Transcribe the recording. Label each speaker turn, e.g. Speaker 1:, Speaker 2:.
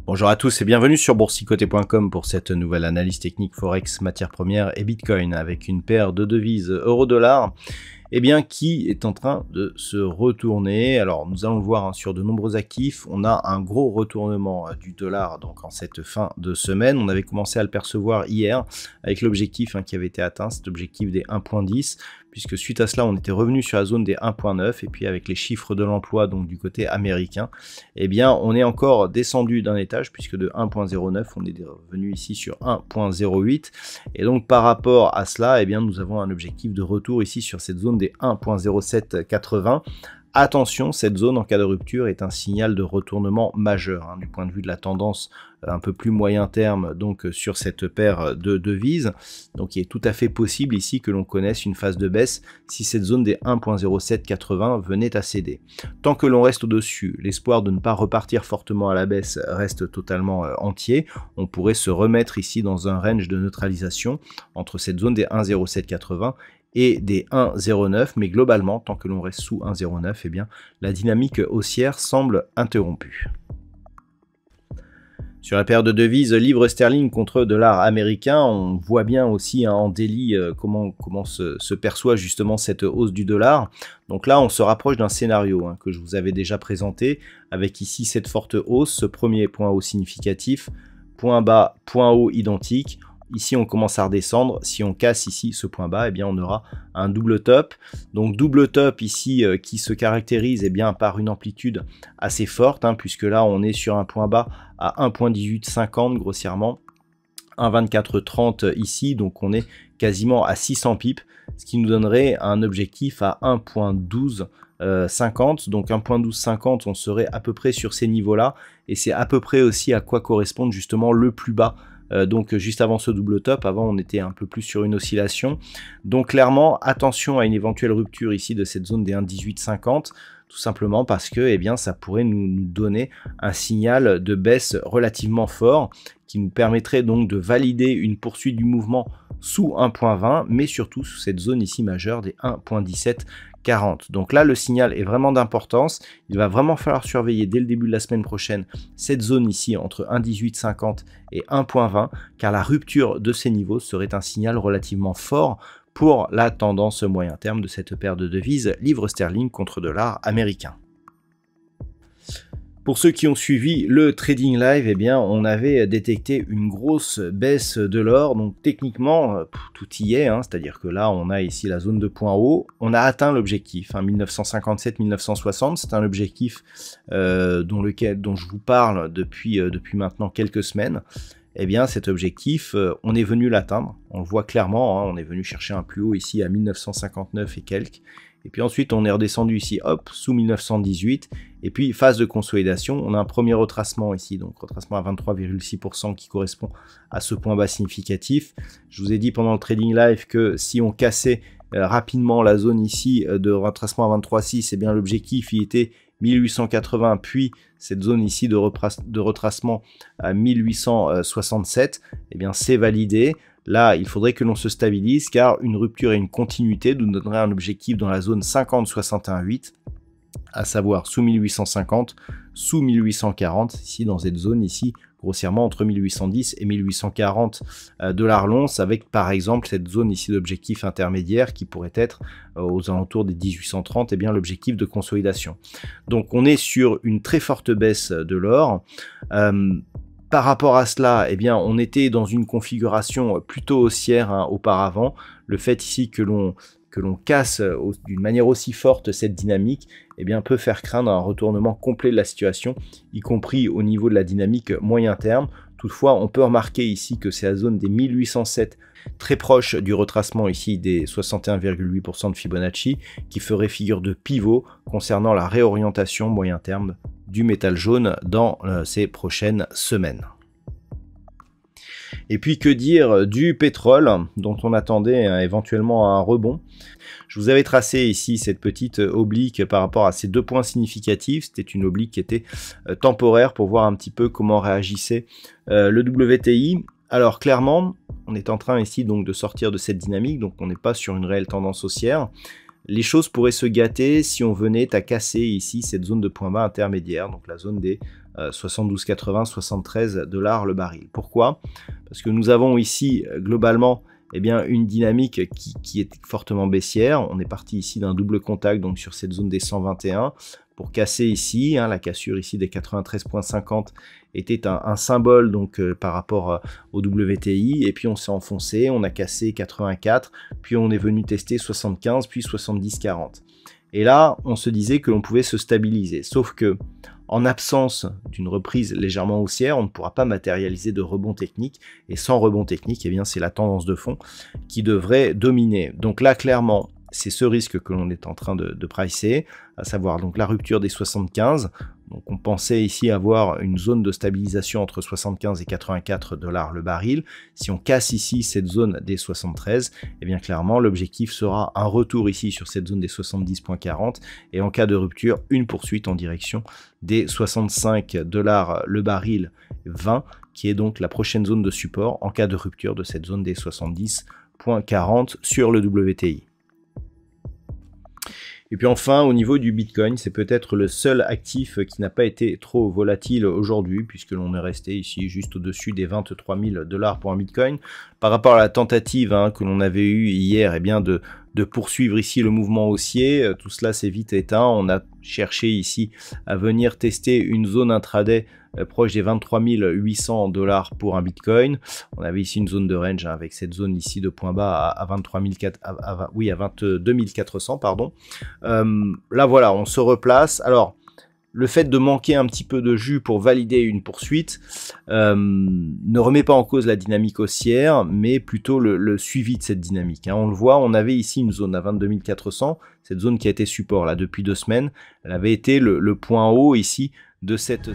Speaker 1: Bonjour à tous et bienvenue sur boursicoté.com pour cette nouvelle analyse technique Forex, matières premières et Bitcoin avec une paire de devises euro-dollar qui est en train de se retourner. Alors nous allons le voir sur de nombreux actifs, on a un gros retournement du dollar donc en cette fin de semaine. On avait commencé à le percevoir hier avec l'objectif qui avait été atteint, cet objectif des 1.10, puisque suite à cela on était revenu sur la zone des 1.9 et puis avec les chiffres de l'emploi donc du côté américain, on est encore descendu d'un étage puisque de 1.09 on est revenu ici sur 1.08 et donc par rapport à cela nous avons un objectif de retour ici sur cette zone des 1.0780. Attention, cette zone en cas de rupture est un signal de retournement majeur du point de vue de la tendance un peu plus moyen terme donc sur cette paire de devises. Donc il est tout à fait possible ici que l'on connaisse une phase de baisse si cette zone des 1.0780 venait à céder. Tant que l'on reste au-dessus, l'espoir de ne pas repartir fortement à la baisse reste totalement entier. On pourrait se remettre ici dans un range de neutralisation entre cette zone des 1.0780 et des 1,09, mais globalement, tant que l'on reste sous 1,09, la dynamique haussière semble interrompue. Sur la paire de devises livre sterling contre dollar américain, on voit bien aussi en daily comment se perçoit justement cette hausse du dollar. Donc là, on se rapproche d'un scénario que je vous avais déjà présenté, avec ici cette forte hausse, ce premier point haut significatif, point bas, point haut identique. Ici, on commence à redescendre. Si on casse ici ce point bas, on aura un double top. Donc, double top ici qui se caractérise par une amplitude assez forte, puisque là, on est sur un point bas à 1.1850 grossièrement, 1.2430 ici. Donc, on est quasiment à 600 pips, ce qui nous donnerait un objectif à 1.1250. Donc 1.1250, on serait à peu près sur ces niveaux-là. Et c'est à peu près aussi à quoi correspond justement le plus bas. Donc juste avant ce double top, avant on était un peu plus sur une oscillation. Donc clairement, attention à une éventuelle rupture ici de cette zone des 1.1850, tout simplement parce que ça pourrait nous donner un signal de baisse relativement fort qui nous permettrait donc de valider une poursuite du mouvement sous 1.20, mais surtout sous cette zone ici majeure des 1.1740. Donc là, le signal est vraiment d'importance. Il va vraiment falloir surveiller dès le début de la semaine prochaine cette zone ici entre 1.1850 et 1.20, car la rupture de ces niveaux serait un signal relativement fort pour la tendance moyen terme de cette paire de devises livre sterling contre dollar américain. Pour ceux qui ont suivi le trading live, on avait détecté une grosse baisse de l'or. Donc techniquement, tout y est, c'est-à-dire que là, on a ici la zone de point haut. On a atteint l'objectif, 1957-1960. C'est un objectif dont je vous parle depuis maintenant quelques semaines. Cet objectif, on est venu l'atteindre. On le voit clairement, on est venu chercher un plus haut ici à 1959 et quelques. Et puis ensuite, on est redescendu ici, hop, sous 1918. Et puis, phase de consolidation, on a un premier retracement ici, donc retracement à 23,6% qui correspond à ce point bas significatif. Je vous ai dit pendant le trading live que si on cassait rapidement la zone ici de retracement à 23,6, l'objectif il était 1880, puis cette zone ici de retracement à 1867, c'est validé. Là, il faudrait que l'on se stabilise car une rupture et une continuité nous donnerait un objectif dans la zone 50-61,8, à savoir sous 1850, sous 1840, ici dans cette zone ici, grossièrement entre 1810 et 1840 $ l'once, avec par exemple cette zone ici d'objectif intermédiaire qui pourrait être aux alentours des 1830, l'objectif de consolidation. Donc on est sur une très forte baisse de l'or. Par rapport à cela, on était dans une configuration plutôt haussière auparavant. Le fait ici que l'on casse d'une manière aussi forte cette dynamique, peut faire craindre un retournement complet de la situation, y compris au niveau de la dynamique moyen terme. Toutefois, on peut remarquer ici que c'est la zone des 1807, très proche du retracement ici des 61,8% de Fibonacci, qui ferait figure de pivot concernant la réorientation moyen terme du métal jaune dans ces prochaines semaines. Et puis que dire du pétrole, dont on attendait éventuellement un rebond. Je vous avais tracé ici cette petite oblique par rapport à ces deux points significatifs. C'était une oblique qui était temporaire pour voir un petit peu comment réagissait le WTI. Alors clairement, on est en train ici donc de sortir de cette dynamique, donc on n'est pas sur une réelle tendance haussière. Les choses pourraient se gâter si on venait à casser ici cette zone de point bas intermédiaire, donc la zone des 72,80, 73 $ le baril. Pourquoi? Parce que nous avons ici globalement une dynamique qui est fortement baissière. On est parti ici d'un double contact donc sur cette zone des 121 pour casser ici. La cassure ici des 93,50 était un symbole donc par rapport au WTI, et puis on s'est enfoncé, on a cassé 84, puis on est venu tester 75, puis 70,40. Et là, on se disait que l'on pouvait se stabiliser. Sauf que, en absence d'une reprise légèrement haussière, on ne pourra pas matérialiser de rebond technique. Et sans rebond technique, c'est la tendance de fond qui devrait dominer. Donc là, clairement, c'est ce risque que l'on est en train de pricer, à savoir donc la rupture des 75. Donc on pensait ici avoir une zone de stabilisation entre 75 et 84 $ le baril. Si on casse ici cette zone des 73, clairement l'objectif sera un retour ici sur cette zone des 70,40 et en cas de rupture, une poursuite en direction des 65 $ le baril 20, qui est donc la prochaine zone de support en cas de rupture de cette zone des 70,40 sur le WTI. Et puis enfin, au niveau du Bitcoin, c'est peut-être le seul actif qui n'a pas été trop volatile aujourd'hui, puisque l'on est resté ici juste au-dessus des 23 000 $ pour un Bitcoin. Par rapport à la tentative que l'on avait eue hier, de poursuivre ici le mouvement haussier, tout cela s'est vite éteint. On a cherché ici à venir tester une zone intraday proche des 23 800 $ pour un Bitcoin. On avait ici une zone de range avec cette zone ici de point bas à 22 400, pardon. Là voilà, on se replace. Alors, le fait de manquer un petit peu de jus pour valider une poursuite ne remet pas en cause la dynamique haussière, mais plutôt le suivi de cette dynamique. On le voit, on avait ici une zone à 22 400, cette zone qui a été support là depuis 2 semaines. Elle avait été le point haut ici de cette...